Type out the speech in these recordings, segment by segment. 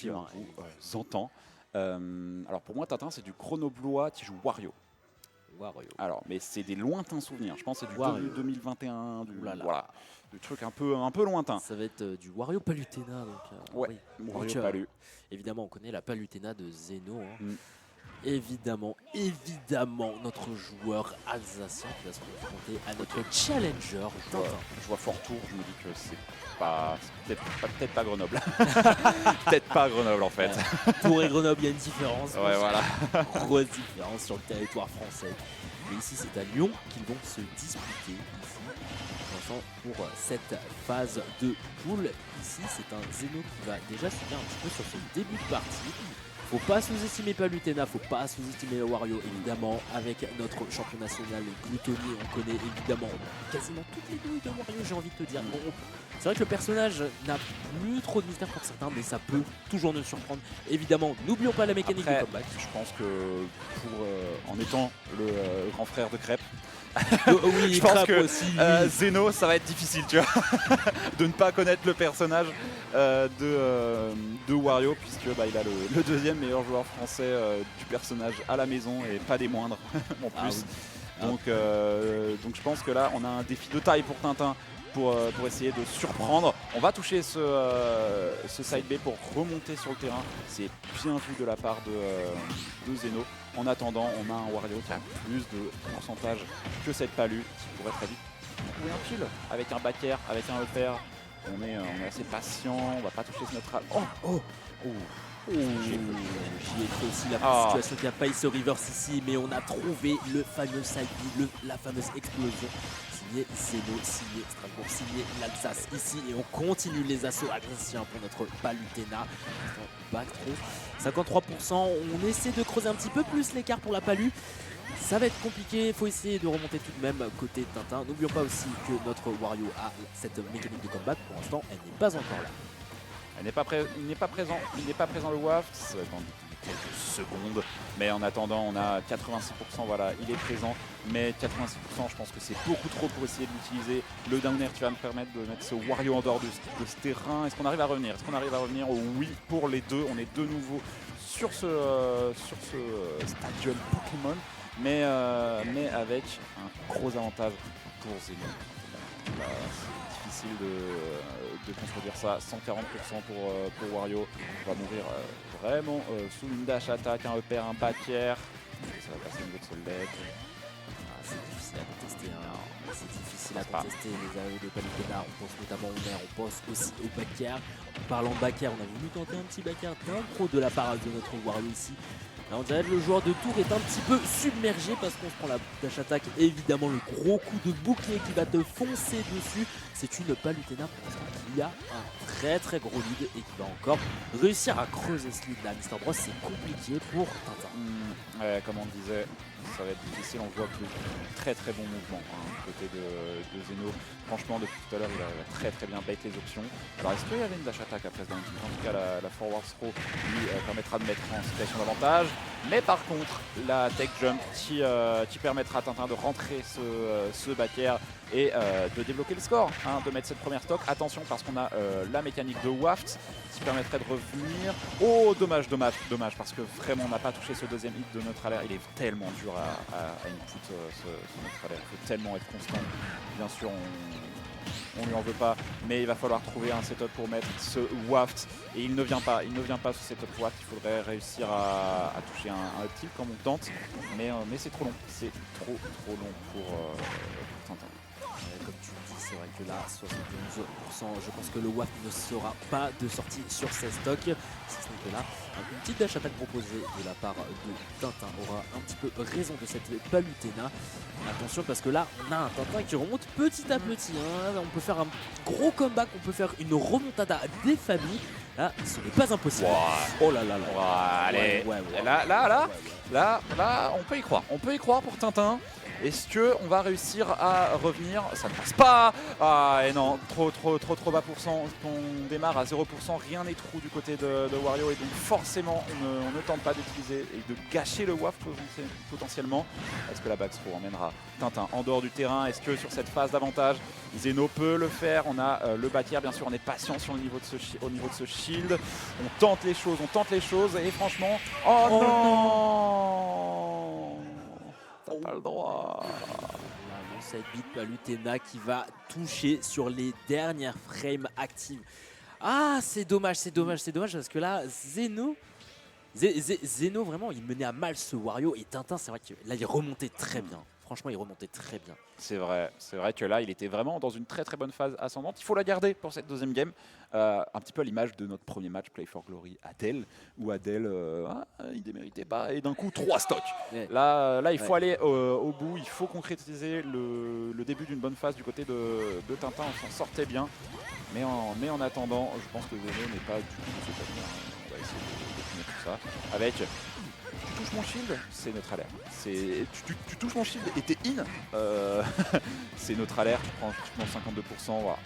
vous entend. Alors pour moi, Tintin, c'est du Grenoblois qui joue Wario. Alors, mais c'est des lointains souvenirs. Je pense que c'est du 2021, voilà, du truc un peu lointain. Ça va être du Wario Palutena. Donc, ouais, oui. Wario Palu. Évidemment, on connaît la Palutena de Zeno. Évidemment, notre joueur alsacien qui va se confronter à notre challenger Tintin. Je vois Fort Tour, je me dis que c'est peut-être pas Grenoble. Peut-être pas Grenoble en fait. Tours et Grenoble, il y a une différence. Ouais, voilà. Grosse différence sur le territoire français. Mais ici, c'est à Lyon qu'ils vont se disputer. Ici, pour cette phase de poule. Ici, c'est un Zeno qui va déjà subir un petit peu sur ce début de partie. Faut pas sous-estimer Palutena, faut pas sous-estimer Wario évidemment. Avec notre champion national Gluttony, on connaît évidemment quasiment toutes les douilles de Wario, j'ai envie de te dire. Bon, c'est vrai que le personnage n'a plus trop de mystère pour certains, mais ça peut toujours nous surprendre. Évidemment, n'oublions pas la mécanique du comeback. Je pense que en étant le grand frère de Crêpe, oui, je pense que aussi, Zeno, ça va être difficile, tu vois, de ne pas connaître le personnage de Wario, puisque il a le deuxième meilleur joueur français du personnage à la maison et pas des moindres en plus. Donc je pense que là, on a un défi de taille pour Tintin. Pour essayer de surprendre. On va toucher ce side B pour remonter sur le terrain. C'est bien vu de la part de Zeno. En attendant, on a un Wario qui a plus de pourcentage que cette Palu, qui pourrait très vite trouver un kill avec un back air, avec un upper. On est assez patient, on va pas toucher ce neutral. J'y ai cru aussi la situation qui a failli se reverse ici, mais on a trouvé le fameux side B, la fameuse explosion. Signé Zeno, signé Strasbourg, signé l'Alsace ici, et on continue les assauts agressiens pour notre Palutena. Back throw, 53%, on essaie de creuser un petit peu plus l'écart pour la Palu. Ça va être compliqué, il faut essayer de remonter tout de même côté Tintin. N'oublions pas aussi que notre Wario a cette mécanique de combat. Pour l'instant, elle n'est pas encore là. Il n'est pas présent le waft, ça va être dans quelques secondes, mais en attendant on a 86%, voilà, il est présent, mais 86% je pense que c'est beaucoup trop pour essayer de l'utiliser. Le down air qui va me permettre de mettre ce Wario en dehors de ce terrain. Est-ce qu'on arrive à revenir? Oui, pour les deux, on est de nouveau sur ce stadium Pokémon, mais avec un gros avantage pour Zeno. C'est difficile de contredire ça. 140% pour Wario. On va mourir vraiment sous une dash attack, un upper, un back air. Ça va passer au niveau de ce ledge. C'est difficile à contester. C'est difficile à contester les AOE de Palutena. On pense notamment au nerf, on pense aussi au back air. En parlant de back air, on a voulu tenter un petit back air d'un pro de la part de notre Wario ici. Là, on dirait que le joueur de tour est un petit peu submergé parce qu'on se prend la dash attack. Évidemment, le gros coup de bouclier qui va te foncer dessus. C'est une Palutena pour l'instant qui a un très gros lead et qui va encore réussir à creuser ce lead là. Mister Bros, c'est compliqué pour Tintin. Ouais, comme on disait, ça va être difficile. On voit que très bon mouvement du côté de Zeno. Franchement, depuis tout à l'heure, il a très bien bait les options. Alors, est-ce qu'il y avait une dash attack après ce down? En tout cas, la forward throw lui permettra de mettre en situation d'avantage. Mais par contre, la tech jump qui permettra à Tintin de rentrer ce back air et de débloquer le score, de mettre cette première stock. Attention parce qu'on a la mécanique de waft qui permettrait de revenir. Oh, dommage, parce que vraiment on n'a pas touché ce deuxième hit de neutral air. Il est tellement dur à input ce neutral air. Il faut tellement être constant. Bien sûr, on lui en veut pas, mais il va falloir trouver un setup pour mettre ce waft, et il ne vient pas ce setup waft. Il faudrait réussir à toucher un up tilt comme on tente, mais c'est trop long, long pour Tintin. Comme tu le dis, c'est vrai que là, 71%, je pense que le waft ne sera pas de sortie sur ses stocks. Si ce n'est que là, une petite dash attaque proposée de la part de Tintin aura un petit peu raison de cette Palutena. Attention parce que là, on a un Tintin qui remonte petit à petit. On peut faire un gros comeback, on peut faire une remontada des familles. Là, ce n'est pas impossible. Oh là là là. Allez, là, on peut y croire. On peut y croire pour Tintin. Est-ce qu'on va réussir à revenir? Ça ne passe pas. Ah et non, trop bas pourcent. On démarre à 0%, rien n'est trou du côté de Wario et donc forcément on ne tente pas d'utiliser et de gâcher le WAF potentiellement. Est-ce que la back throw emmènera Tintin en dehors du terrain? Est-ce que sur cette phase d'avantage, Zeno peut le faire? On a le bâtir, bien sûr, on est patient sur le niveau au niveau de ce shield. On tente les choses et franchement, oh non, t'as pas le droit. Le side beat Palutena qui va toucher sur les dernières frames actives. Ah, c'est dommage parce que là, Zeno vraiment, il menait à mal ce Wario et Tintin, c'est vrai que là, il remontait très bien. Franchement, il remontait très bien. C'est vrai que là, il était vraiment dans une très bonne phase ascendante. Il faut la garder pour cette deuxième game. Un petit peu à l'image de notre premier match Play for Glory Adel, où Adel, il déméritait pas, et d'un coup, 3 stocks. Ouais. Là, il faut aller au bout, il faut concrétiser le début d'une bonne phase du côté de Tintin. On s'en sortait bien, mais en attendant, je pense que Zeno n'est pas du tout dans cette avenir. On va essayer de finir tout ça avec... Tu touches mon shield, c'est notre alerte. Tu touches mon shield et t'es in, c'est notre alerte. Tu prends 52%, voilà,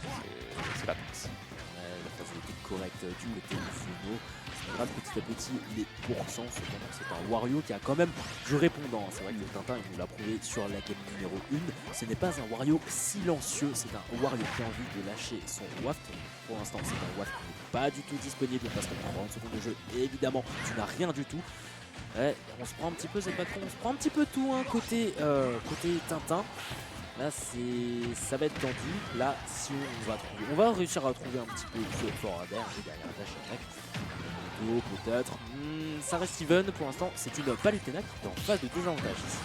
c'est la taxe. La phase était correcte du côté de Zeno. Petit à petit, les pourcents, cependant, c'est un Wario qui a quand même du répondant. C'est vrai que Tintin, il nous l'a prouvé sur la game numéro 1. Ce n'est pas un Wario silencieux, c'est un Wario qui a envie de lâcher son waft. Pour l'instant, c'est un waft qui n'est pas du tout disponible parce qu'on prend 30 secondes de jeu et évidemment, tu n'as rien du tout. Ouais, on se prend un petit peu cette backroom, on se prend un petit peu tout hein, côté Tintin. Là ça va être tendu. Là si on va réussir à trouver un petit peu ce fort derrière dash attack. Peut-être. Ça reste even pour l'instant. C'est une Palutena qui est en phase de désavantage ici.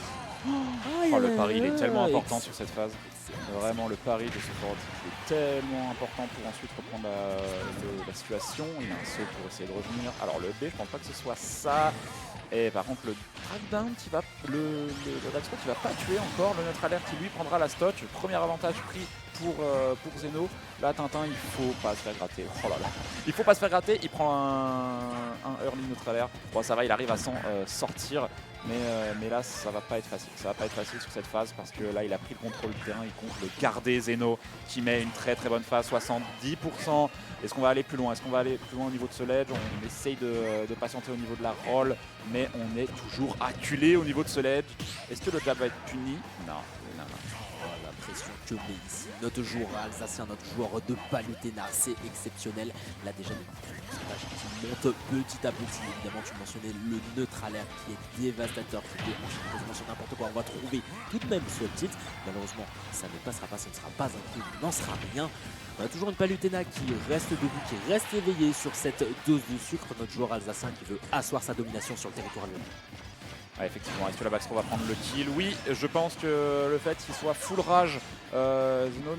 Le pari il est tellement important sur cette phase. Vraiment le pari de ce fort est tellement important pour ensuite reprendre la situation. Il y a un saut pour essayer de revenir. Alors le B, je pense pas que ce soit ça. Et par contre le drag down qui va le drag spot qui va pas tuer encore. Le neutre alert qui lui prendra la stock. Premier avantage pris pour Zeno. Là Tintin il faut pas se faire gratter. Oh là là. Il faut pas se faire gratter. Il prend un early neutre alert. Bon ça va, il arrive à s'en sortir. Mais là ça va pas être facile. Ça va pas être facile sur cette phase parce que là il a pris le contrôle du terrain. Il compte le garder. Zeno qui met une très bonne phase, 70%. Est-ce qu'on va aller plus loin? Est-ce qu'on va aller plus loin au niveau de ce ledge? On essaye de patienter au niveau de la roll, mais on est toujours acculé au niveau de ce ledge. Est-ce que le jab va être puni? Non. La pression que met ici notre joueur alsacien, notre joueur de Palutena, c'est exceptionnel. Là déjà des pourcentages qui montent petit à petit. Évidemment tu mentionnais le neutre alert qui est dévastateur, qui dérange quasiment sur n'importe quoi. On va trouver tout de même ce tilt. Malheureusement ça ne passera pas, ce ne sera pas un coup, il n'en sera rien. On a toujours une Palutena qui reste debout, qui reste éveillée sur cette dose de sucre. Notre joueur alsacien qui veut asseoir sa domination sur le territoire lyonnais. Ah, effectivement, est-ce que la backthrow va prendre le kill? Oui, je pense que le fait qu'il soit full rage, Zeno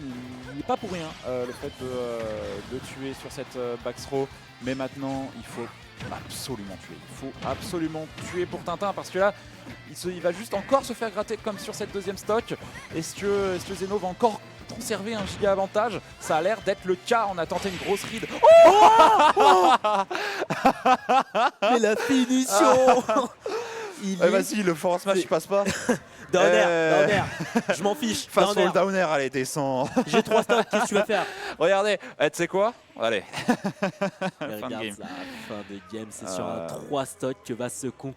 n'est pas pour rien, le fait de tuer sur cette backthrow. Mais maintenant, il faut absolument tuer. Il faut absolument tuer pour Tintin parce que là, il va juste encore se faire gratter comme sur cette deuxième stock. Est-ce que Zeno va encore conserver un giga avantage? Ça a l'air d'être le cas. On a tenté une grosse ride. Mais la finition Vas-y, le forward smash il passe pas. Downer, je m'en fiche. Face au downer, allez, descends. J'ai 3 stocks, qu'est-ce que tu vas faire? Regardez, tu sais quoi? Allez. Regarde ça, fin de game, c'est sur un 3 stocks que va se conclure.